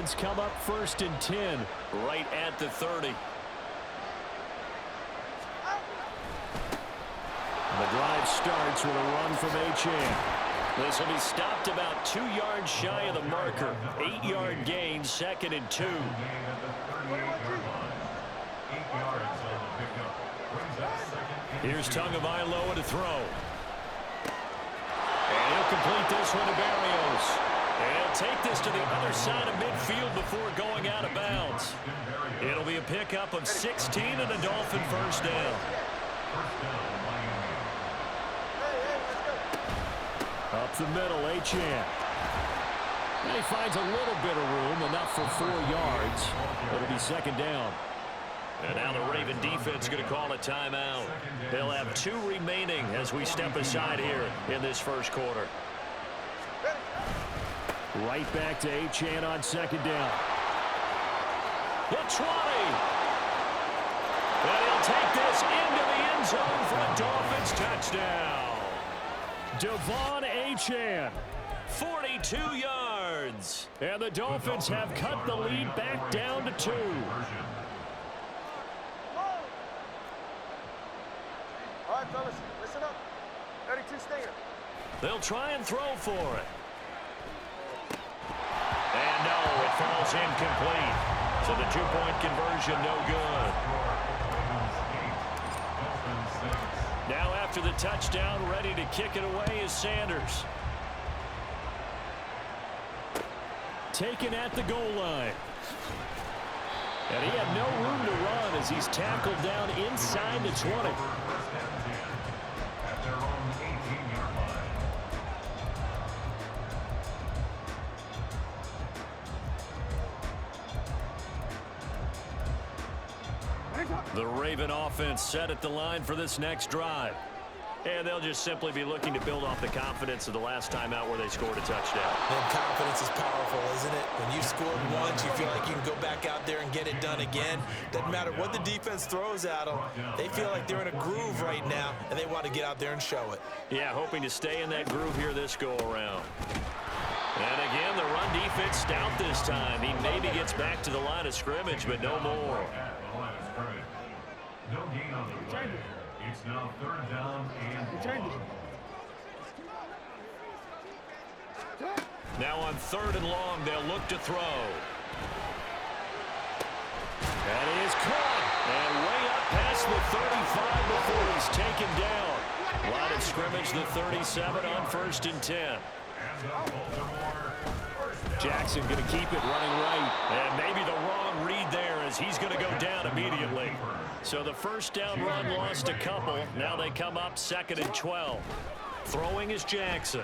Dolphins come up 1st and 10. Right at the 30. The drive starts with a run from Achane. This will be stopped about 2 yards shy of the marker. 8-yard gain, 2nd and 2. Here's Tagovailoa to throw. And he'll complete this one to Berrios. And he'll take this to the other side of midfield before going out of bounds. It'll be a pickup of 16 and a Dolphin first down. Up the middle, Achane. And he finds a little bit of room, enough for 4 yards. It'll be 2nd down. And now the Raven defense is going to call a timeout. They'll have 2 remaining as we step aside here in this first quarter. Right back to Achane on 2nd down. The 20. And he'll take this into the end zone for a Dolphins touchdown. Devon Achane. 42 yards. And the Dolphins have cut the lead back down to 2. All right, fellas, listen up. 32 stinger. They'll try and throw for it. And no, it falls incomplete. So the 2-point conversion no good. Now after the touchdown, ready to kick it away is Sanders. Taken at the goal line. And he had no room to run as he's tackled down inside the 20. The Raven offense set at the line for this next drive. And they'll just simply be looking to build off the confidence of the last time out where they scored a touchdown. And confidence is powerful, isn't it? When you scored once, you feel like you can go back out there and get it done again. Doesn't matter what the defense throws at them. They feel like they're in a groove right now, and they want to get out there and show it. Yeah, hoping to stay in that groove here this go-around. And again, the run defense stout this time. He maybe gets back to the line of scrimmage, but no more. No gain on the play. It's now 3rd down and 1. Now on 3rd and long, they'll look to throw. And he is caught. And way up past the 35 before he's taken down. Line of scrimmage, the 37 on 1st and 10. Jackson going to keep it running right. And maybe the wrong read there as he's going to go down immediately. So the first down run lost a couple. Now they come up 2nd and 12. Throwing is Jackson.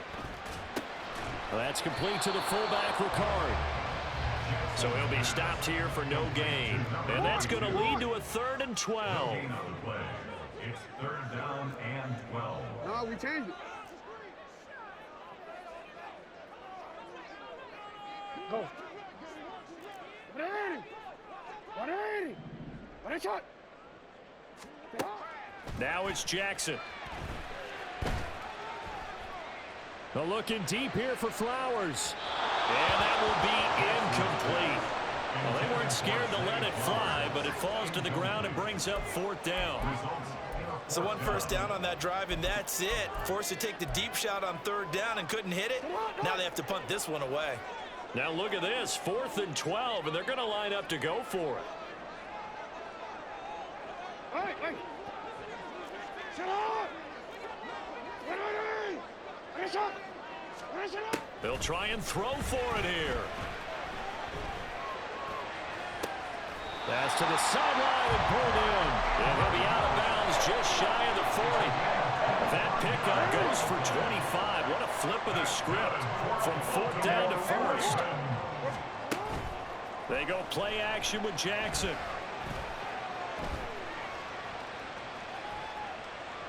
That's complete to the fullback, Ricard. So he'll be stopped here for no gain. And that's going to lead to a 3rd and 12. It's 3rd down and 12. No, we changed it. Go. 180. 180. 180 shot. Now it's Jackson. A looking deep here for Flowers. And that will be incomplete. Well, they weren't scared to let it fly, but it falls to the ground and brings up 4th down. So 1 first down on that drive, and that's it. Forced to take the deep shot on 3rd down and couldn't hit it. Now they have to punt this one away. Now look at this, 4th and 12, and they're going to line up to go for it. Hey. Sit up. 180. 180 shot. 180 shot. They'll try and throw for it here. Pass to the sideline and pulled in. And he'll be out of bounds just shy of the 40. That pickup goes for 25. What a flip of the script from 4th down to 1st. They go play action with Jackson.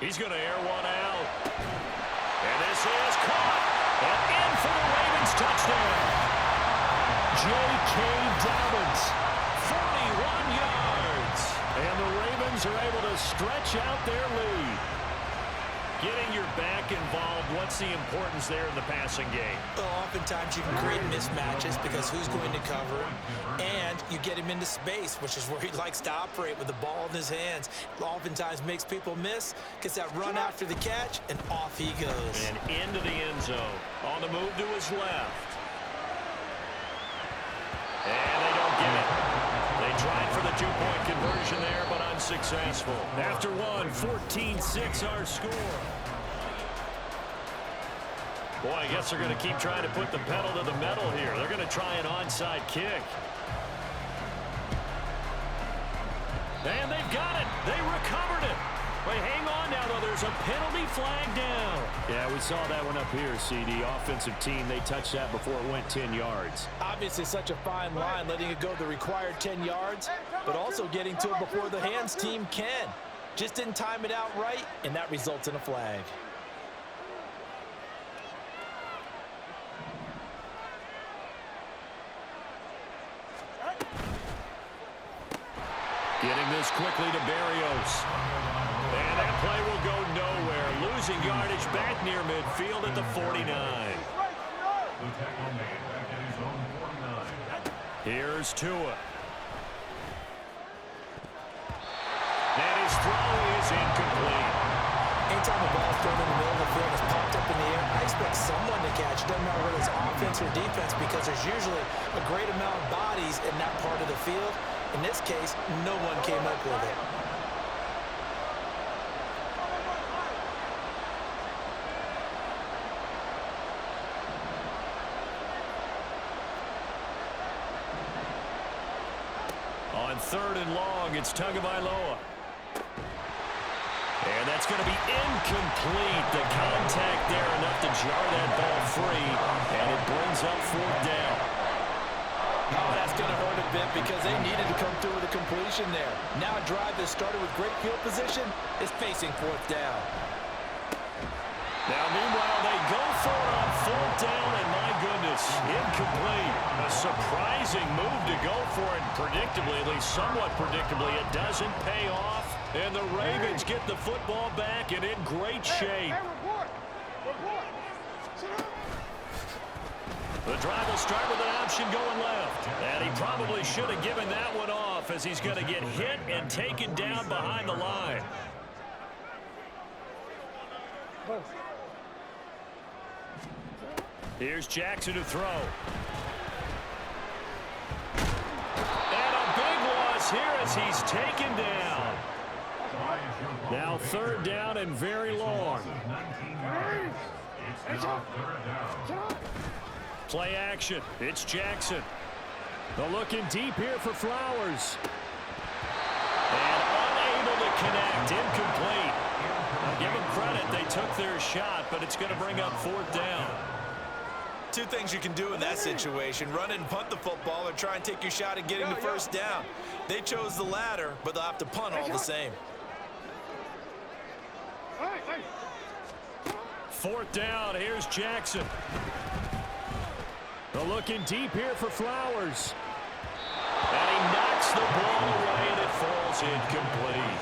He's going to air one out. And this is caught. And in for the Ravens touchdown. J.K. Dobbins. 41 yards. And the Ravens are able to stretch out their lead. Getting your back involved, what's the importance there in the passing game? Well, oftentimes you can create mismatches because who's going to cover him, and you get him into space, which is where he likes to operate with the ball in his hands. Oftentimes makes people miss, gets that run after the catch, and off he goes. And into the end zone. On the move to his left. And they don't get it. They tried for the two-point conversion there, but unsuccessful. After one, 14-6 our score. Boy, I guess they're going to keep trying to put the pedal to the metal here. They're going to try an onside kick. And they've got it. They recovered it. Wait, hang on now, though. There's a penalty flag down. Yeah, we saw that one up here, CD. Offensive team, they touched that before it went 10 yards. Obviously such a fine line, letting it go the required 10 yards, but also getting to it before the hands team can. Just didn't time it out right, and that results in a flag. Getting this quickly to Barrios. And that play will go nowhere. Losing yardage back near midfield at the 49. Here's Tua. And his throw is incomplete. Anytime a ball thrown in the middle of the field is popped up in the air, I expect someone to catch. It doesn't matter whether it's offense or defense, because there's usually a great amount of bodies in that part of the field. In this case, no one came up with it. On 3rd and long, it's Tagovailoa. And that's going to be incomplete. The contact there enough to jar that ball free, and it brings up 4th down. Oh, that's going to hurt a bit because they needed to come through with a completion there. Now a drive that started with great field position is facing 4th down. Now, meanwhile, they go for it on 4th down, and my goodness, incomplete. A surprising move to go for it, predictably, at least somewhat predictably. It doesn't pay off, and the Ravens get the football back and in great shape. The drive will start with an option going left. And he probably should have given that one off, as he's going to get hit and taken down behind the line. Here's Jackson to throw. And a big loss here as he's taken down. Now 3rd down and very long. Play action. It's Jackson. They're looking deep here for Flowers. And unable to connect. Incomplete. Now give them credit. They took their shot, but it's going to bring up 4th down. Two things you can do in that situation: run and punt the football, or try and take your shot at getting the 1st down. They chose the latter, but they'll have to punt all the same. 4th down. Here's Jackson. They're looking deep here for Flowers. And he knocks the ball away, and it falls incomplete.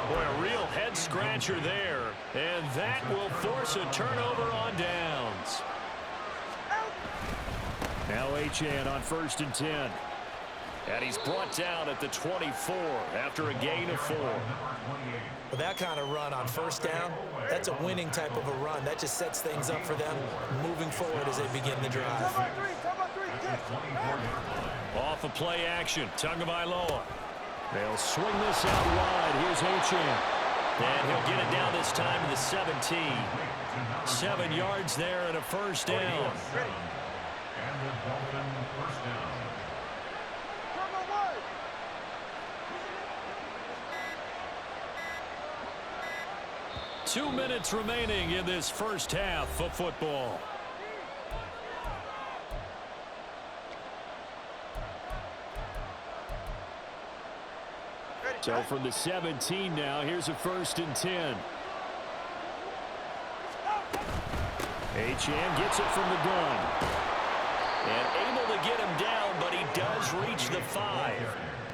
Boy, a real head-scratcher there. And that will force a turnover on downs. Now Achane on 1st and 10. And he's brought down at the 24 after a gain of 4. With that kind of run on 1st down, that's a winning type of a run. That just sets things up for them moving forward as they begin the drive. Off of play action, Tagovailoa. They'll swing this out wide. Here's Achane. And he'll get it down this time to the 17. 7 yards there and a 1st down. And the Dolphin 1st down. 2 minutes remaining in this first half of football. So from the 17 now, here's a 1st and 10. Achane gets it from the gun. And able to get him down, but he does reach the 5.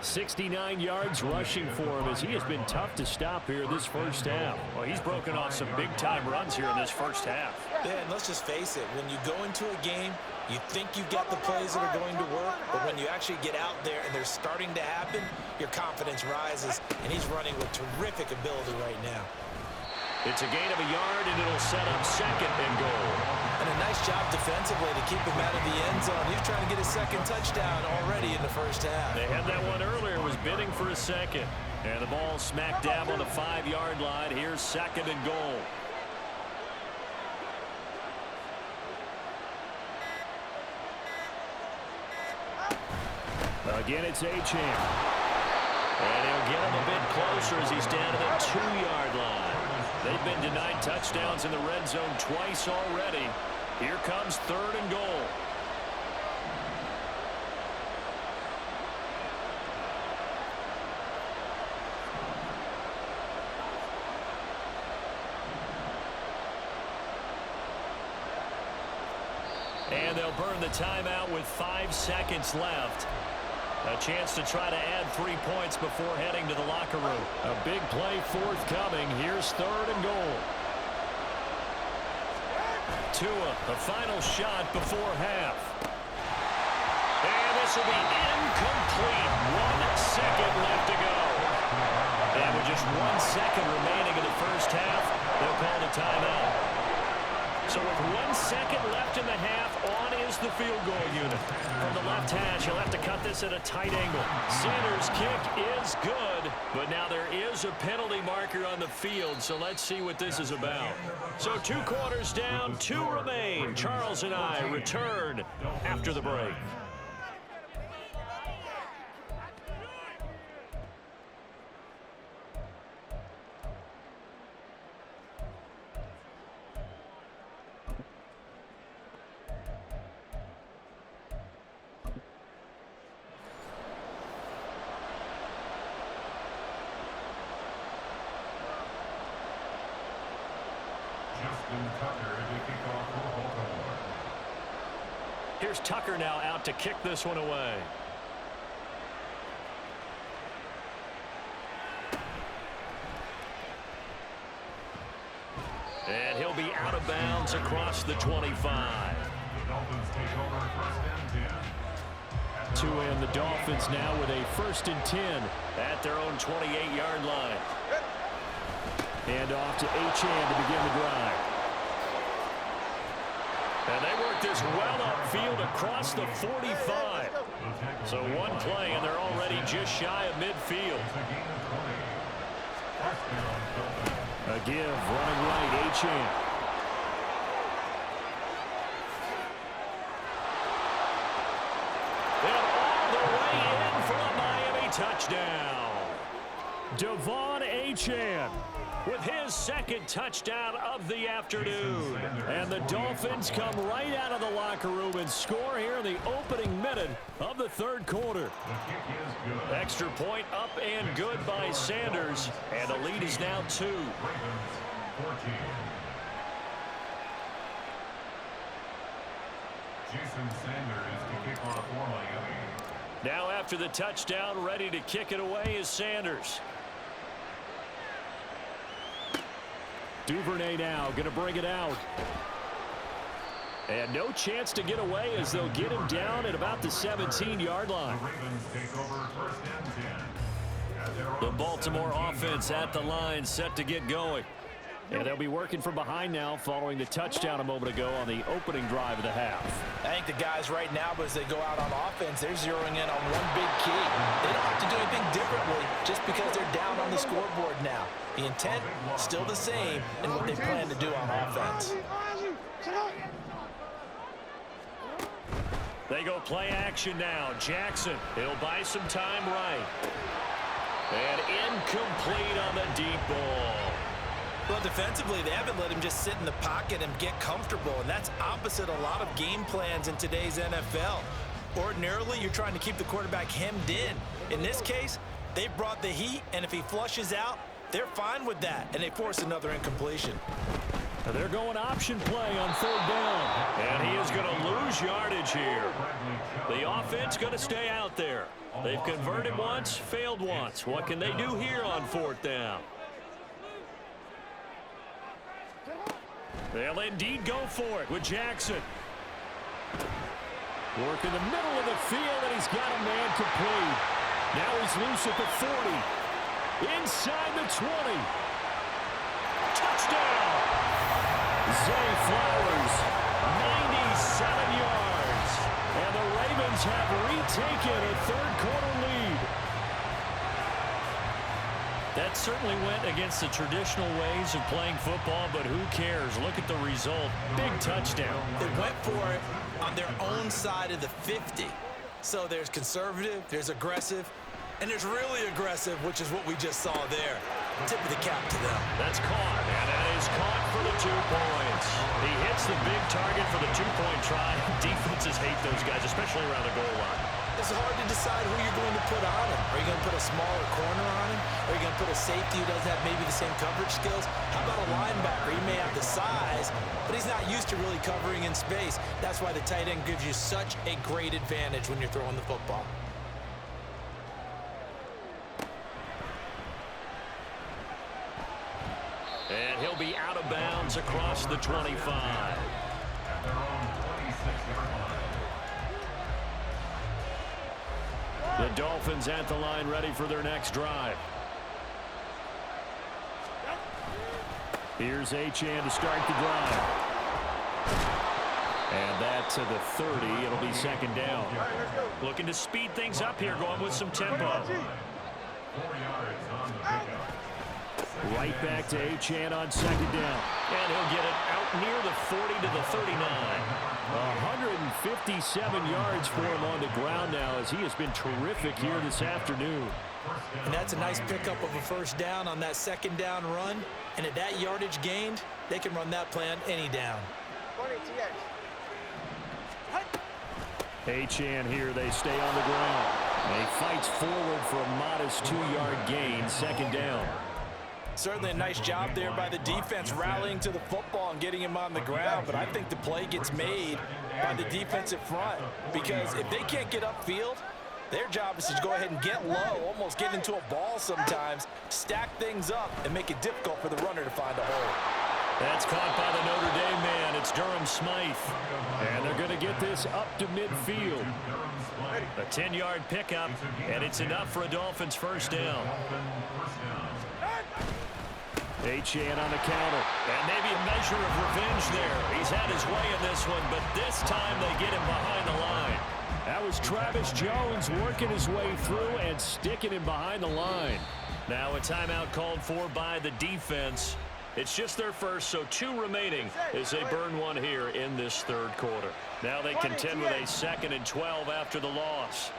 69 yards rushing for him as he has been tough to stop here this first half. Well, he's broken off some big-time runs here in this first half. Yeah, and let's just face it. When you go into a game, you think you've got the plays that are going to work, but when you actually get out there and they're starting to happen, your confidence rises, and he's running with terrific ability right now. It's a gain of a yard, and it'll set up second and goal. And a nice job defensively to keep him out of the end zone. He's trying to get his second touchdown already in the first half. They had that one earlier, was bidding for a second. And the ball smack dab on the 5-yard line. Here's second and goal. Again, it's Achane. And he'll get him a bit closer as he's down to the 2-yard line. They've been denied touchdowns in the red zone twice already. Here comes third and goal. And they'll burn the timeout with 5 seconds left. A chance to try to add 3 points before heading to the locker room. A big play forthcoming. Here's third and goal. Tua, the final shot before half. And this will be incomplete. 1 second left to go. And with just 1 second remaining in the first half, they'll call the timeout. So with 1 second left in the half, on is the field goal unit. From the left hash, he'll have to cut this at a tight angle. Sanders' kick is good, but now there is a penalty marker on the field, so let's see what this is about. So 2 quarters down, 2 remain. Charles and I return after the break. Here's Tucker now out to kick this one away. And he'll be out of bounds across the 25. To end the Dolphins now with a 1st and 10 at their own 28-yard line. And off to Achane to begin the drive. And they work this well upfield across the 45. So 1 play, and they're already just shy of midfield. A give, running right, Achane. And all the way in for a Miami touchdown. Devon Achane with his 2nd touchdown of the afternoon. And the Dolphins come right out of the locker room and score here in the opening minute of the 3rd quarter. Extra point up and good by Sanders. And the lead is now 2. Now after the touchdown, ready to kick it away is Sanders. Duvernay now going to bring it out. And no chance to get away as they'll get him down at about the 17-yard line. The Baltimore offense at the line, set to get going. And they'll be working from behind now following the touchdown a moment ago on the opening drive of the half. I think the guys right now, as they go out on offense, they're zeroing in on one big key. They don't have to do anything differently just because they're down on the scoreboard now. The intent still the same in what they plan to do on offense. They go play action now. Jackson, he'll buy some time right. And incomplete on the deep ball. Well, defensively, they haven't let him just sit in the pocket and get comfortable, and that's opposite a lot of game plans in today's NFL. Ordinarily, you're trying to keep the quarterback hemmed in. In this case, they brought the heat, and if he flushes out, they're fine with that, and they force another incompletion. They're going option play on 3rd down. And he is going to lose yardage here. The offense going to stay out there. They've converted once, failed once. What can they do here on 4th down? They'll indeed go for it with Jackson. Work in the middle of the field, and he's got a man complete. Now he's loose at the 40. Inside the 20. Touchdown! Zay Flowers, 97 yards. And the Ravens have retaken a third-quarter lead. That certainly went against the traditional ways of playing football, but who cares? Look at the result. Big touchdown. They went for it on their own side of the 50. So there's conservative, there's aggressive, and there's really aggressive, which is what we just saw there. Tip of the cap to them. That's caught, and that is caught for the 2 points. He hits the big target for the 2-point try. Defenses hate those guys, especially around the goal line. It's hard to decide who you're going to put on him. Are you going to put a smaller corner on him? Are you going to put a safety who doesn't have maybe the same coverage skills? How about a linebacker? He may have the size, but he's not used to really covering in space. That's why the tight end gives you such a great advantage when you're throwing the football. And he'll be out of bounds across the 25. The Dolphins at the line, ready for their next drive. Here's Achane to start the drive. And that to the 30. It'll be 2nd down. Looking to speed things up here, going with some tempo. 4 yards on the pickup. Right back to Achane on 2nd down. And he'll get it out near the 40 to the 39. 157 yards for him on the ground now, as he has been terrific here this afternoon. And that's a nice pickup of a 1st down on that 2nd down run. And at that yardage gained, they can run that play on any down. Achane here, they stay on the ground. And he fights forward for a modest 2-yard gain, 2nd down. Certainly a nice job there by the defense rallying to the football and getting him on the ground, but I think the play gets made by the defensive front, because if they can't get upfield, their job is to go ahead and get low, almost get into a ball sometimes, stack things up, and make it difficult for the runner to find a hole. That's caught by the Notre Dame man. It's Durham Smythe. And they're going to get this up to midfield. A 10-yard pickup, and it's enough for a Dolphins 1st down. Achane on the counter. And maybe a measure of revenge there. He's had his way in this one, but this time they get him behind the line. That was Travis Jones working his way through and sticking him behind the line. Now a timeout called for by the defense. It's just their first, so 2 remaining as they burn one here in this 3rd quarter. Now they contend with a 2nd and 12 after the loss.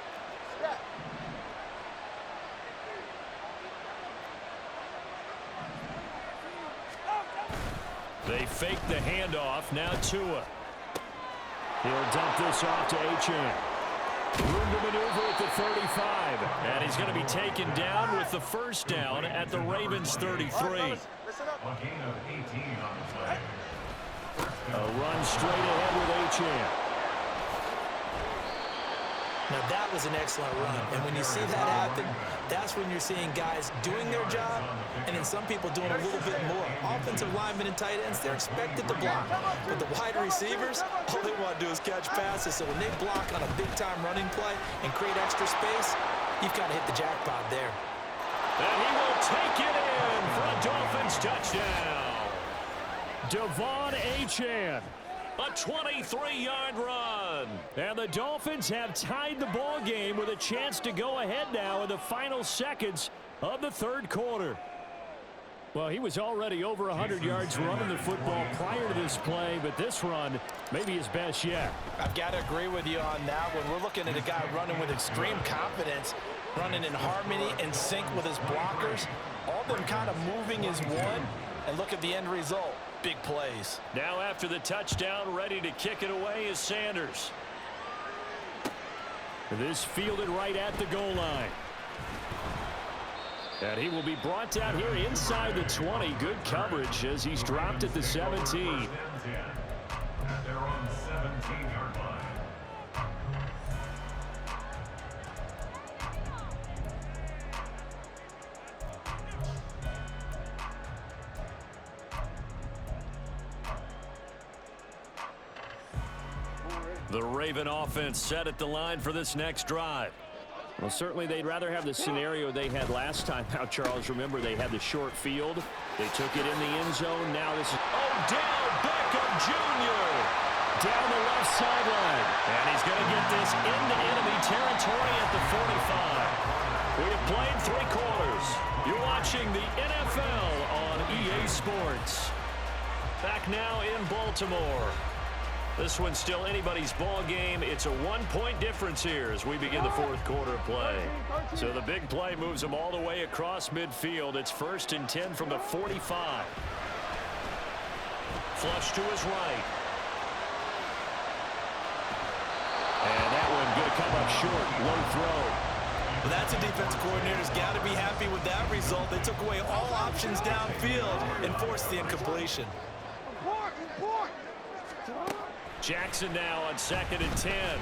They fake the handoff. Now Tua. He'll dump this off to Achane. Room to maneuver at the 35. And he's going to be taken down with the 1st down at the Ravens 33. A gain of 18 on the play. A run straight ahead with Achane. Now that was an excellent run, and when you see that happen, that's when you're seeing guys doing their job, and then some people doing a little bit more. Offensive linemen and tight ends, they're expected to block, but the wide receivers, all they want to do is catch passes. So when they block on a big-time running play and create extra space, you've got to hit the jackpot there. And he will take it in for a Dolphins touchdown. Devon Achane. A 23-yard run. And the Dolphins have tied the ball game with a chance to go ahead now in the final seconds of the 3rd quarter. Well, he was already over 100 yards running the football prior to this play, but this run may be his best yet. I've got to agree with you on that one. We're looking at a guy running with extreme confidence, running in harmony and sync with his blockers. All of them kind of moving as one, and look at the end result. Big plays. Now after the touchdown, ready to kick it away is Sanders. This fielded right at the goal line. And he will be brought down here inside the 20. Good coverage as he's dropped at the 17. at their own 17-yard line. The Raven offense set at the line for this next drive. Well, certainly they'd rather have the scenario they had last time. Now, Charles, remember, they had the short field. They took it in the end zone. Now this is Odell Beckham Jr. down the left sideline. And he's going to get this into enemy territory at the 45. We have played 3 quarters. You're watching the NFL on EA Sports. Back now in Baltimore. This one's still anybody's ball game. It's a 1-point difference here as we begin the 4th quarter of play. So the big play moves them all the way across midfield. It's 1st and 10 from the 45. Flush to his right. And that one going to come up short. Low throw. Well, that's a defense coordinator's got to be happy with that result. They took away all options downfield and forced the incompletion. Jackson now on 2nd and 10. And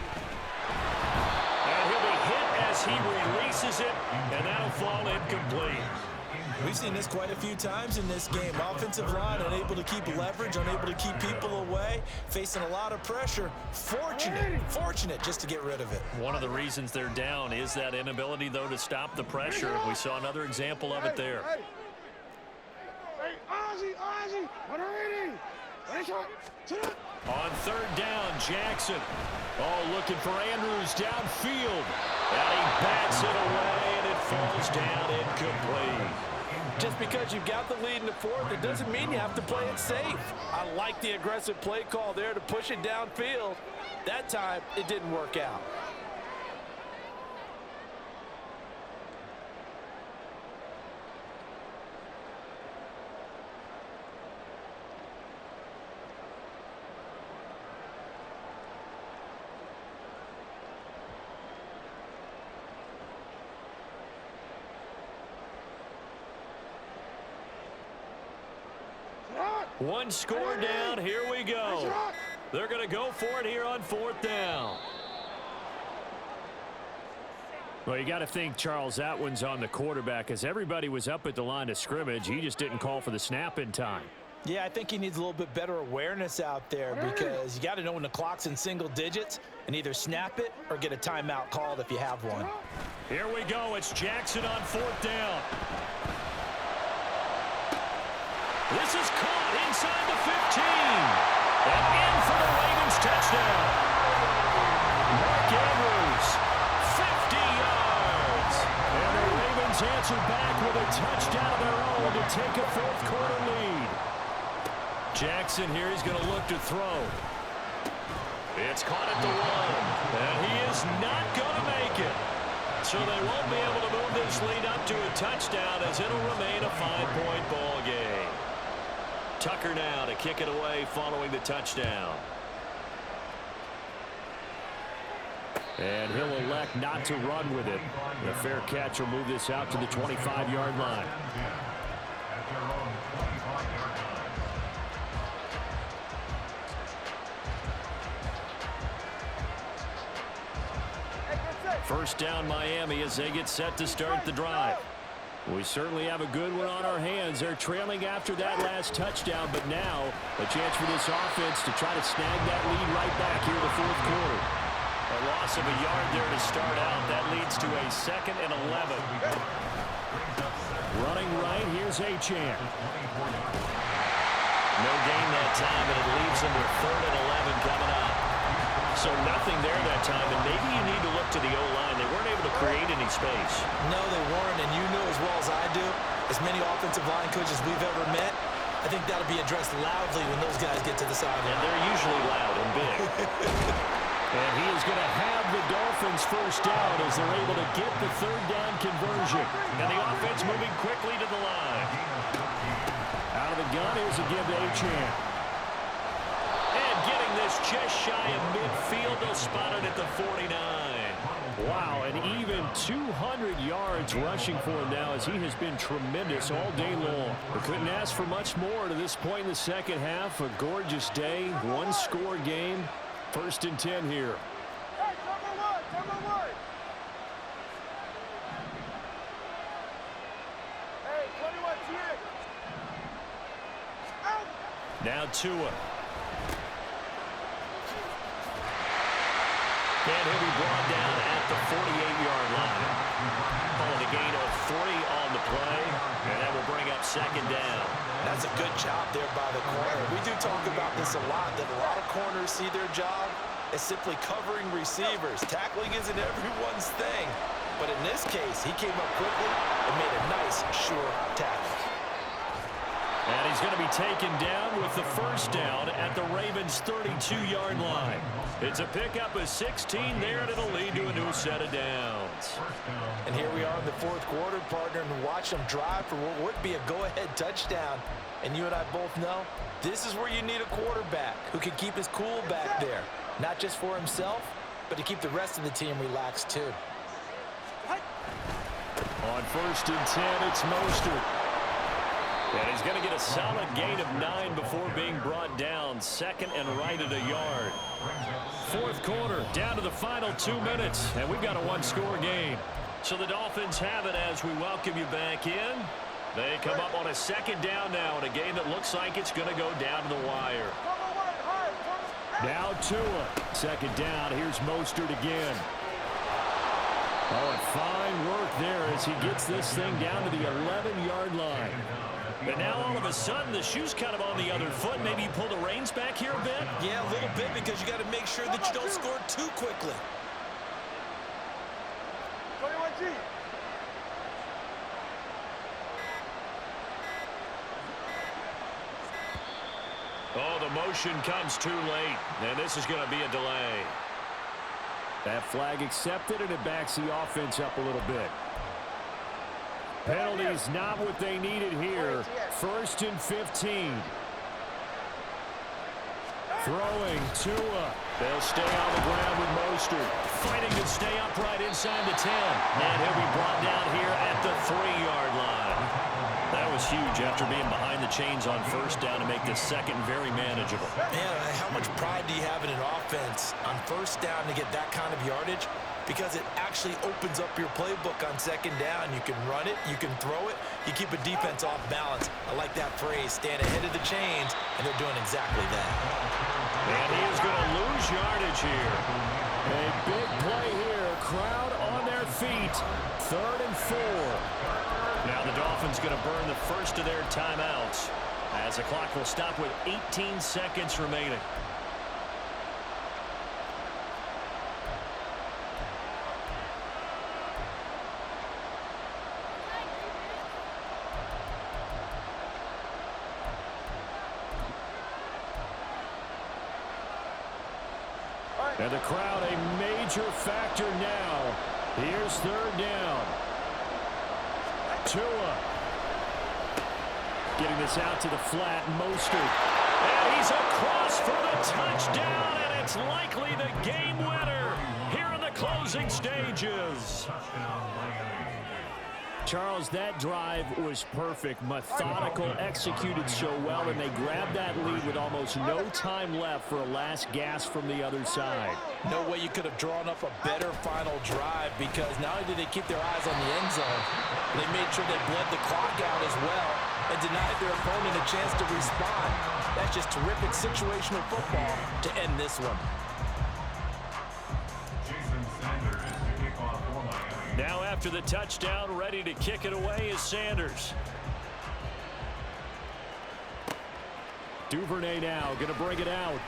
he'll be hit as he releases it, and that'll fall incomplete. We've seen this quite a few times in this game. Offensive line unable to keep leverage, unable to keep people away, facing a lot of pressure. Fortunate just to get rid of it. One of the reasons they're down is that inability, though, to stop the pressure. We saw another example of it there. Hey, Ozzy, what are you? On 3rd down, Jackson. Oh, looking for Andrews downfield. And he bats it away, and it falls down incomplete. Just because you've got the lead in the 4th, it doesn't mean you have to play it safe. I like the aggressive play call there to push it downfield. That time, it didn't work out. One score down. Here we go. They're going to go for it here on 4th down. Well, you got to think, Charles, that one's on the quarterback as everybody was up at the line of scrimmage. He just didn't call for the snap in time. Yeah, I think he needs a little bit better awareness out there because you got to know when the clock's in single digits and either snap it or get a timeout called if you have one. Here we go. It's Jackson on 4th down. This is caught inside the 15. And in for the Ravens touchdown. Mark Andrews, 50 yards. And the Ravens answer back with a touchdown of their own to take a 4th quarter lead. Jackson here, he's going to look to throw. It's caught at the 1. And he is not going to make it. So they won't be able to move this lead up to a touchdown as it'll remain a 5-point ball game. Tucker now to kick it away following the touchdown. And he'll elect not to run with it. The fair catch will move this out to the 25-yard line. At their own 25-yard line. First down Miami as they get set to start the drive. We certainly have a good one on our hands. They're trailing after that last touchdown, but now a chance for this offense to try to snag that lead right back here in the 4th quarter. A loss of a yard there to start out. That leads to a 2nd and 11. Running right, here's Achane. No gain that time, and it leaves them with 3rd and 11 coming up. So nothing there that time, and maybe you need to look to the O-line. They weren't able to create any space. No, they weren't, and you know as well as I do, as many offensive line coaches we've ever met, I think that'll be addressed loudly when those guys get to the sideline. And they're usually loud and big. And he is going to have the Dolphins first down as they're able to get the 3rd down conversion. And the offense moving quickly to the line. Out of the gun, here's a give to Achane. And getting this just shy of midfield, they'll spot it at the 49. Wow, and even 200 yards rushing for him now as he has been tremendous all day long. We couldn't ask for much more to this point in the second half. A gorgeous day, one-score game. 1st and 10 here. Hey, cover one. Hey, 21 TX. Out. Now Tua. And he'll be brought down at the 48-yard line. Calling a gain of 3 on the play, and that will bring up 2nd down. That's a good job there by the corner. We do talk about this a lot, that a lot of corners see their job as simply covering receivers. Tackling isn't everyone's thing. But in this case, he came up quickly and made a nice, sure tackle. And he's going to be taken down with the 1st down at the Ravens' 32-yard line. It's a pickup of 16 there, and it'll lead to a new set of downs. And here we are in the 4th quarter, partner, and watch them drive for what would be a go-ahead touchdown. And you and I both know this is where you need a quarterback who can keep his cool back there, not just for himself, but to keep the rest of the team relaxed too. On 1st and 10, it's Mostert. And he's going to get a solid gain of 9 before being brought down. 2nd and right at a yard. 4th quarter, down to the final 2 minutes, and we've got a one-score game. So the Dolphins have it as we welcome you back in. They come up on a 2nd down now in a game that looks like it's going to go down to the wire. Now Tua. 2nd down. Here's Mostert again. Oh, and fine work there as he gets this thing down to the 11-yard line. But now all of a sudden the shoe's kind of on the other foot. Maybe you pull the reins back here a bit? Yeah, a little bit, because you got to make sure that you don't score too quickly. 21G. Oh, the motion comes too late, and this is going to be a delay. That flag accepted, and it backs the offense up a little bit. Penalties not what they needed here. 1st and 15. Throwing Tua. They'll stay on the ground with Mostert. Fighting to stay upright inside the 10. And he'll be brought down here at the 3-yard line. That was huge after being behind the chains on 1st down to make this 2nd very manageable. Man, how much pride do you have in an offense on 1st down to get that kind of yardage? Because it actually opens up your playbook on 2nd down. You can run it, you can throw it, you keep a defense off balance. I like that phrase, stand ahead of the chains, and they're doing exactly that. And he is going to lose yardage here. A big play here. Crowd on their feet. 3rd and 4. Now the Dolphins going to burn the first of their timeouts as the clock will stop with 18 seconds remaining. And the crowd a major factor now. Here's 3rd down. Tua. Getting this out to the flat. Mostert. And he's across for the touchdown, and it's likely the game winner here in the closing stages. Charles, that drive was perfect, methodical, executed so well, and they grabbed that lead with almost no time left for a last gasp from the other side. No way you could have drawn up a better final drive, because not only did they keep their eyes on the end zone, they made sure they bled the clock out as well and denied their opponent a chance to respond. That's just terrific situational football to end this one. Now after the touchdown, ready to kick it away is Sanders. Duvernay now going to bring it out.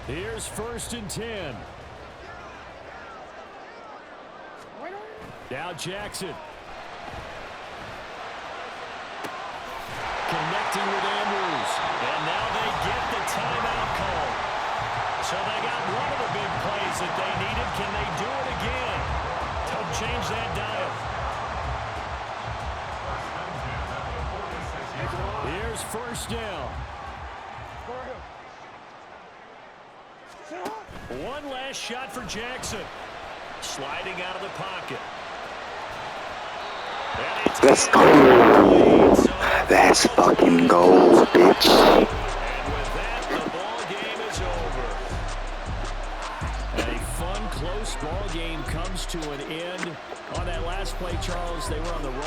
Here's 1st and 10. Now Jackson. Connecting with Andrews. And now they get the timeout call. So they got one of the big plays that they needed. Can they do it again? Help change that dial. Bears first down. One last shot for Jackson. Sliding out of the pocket. Let's go. Let's fucking go, bitch. And with that, the ball game is over. A fun, close ball game comes to an end. On that last play, Charles, they were on the run.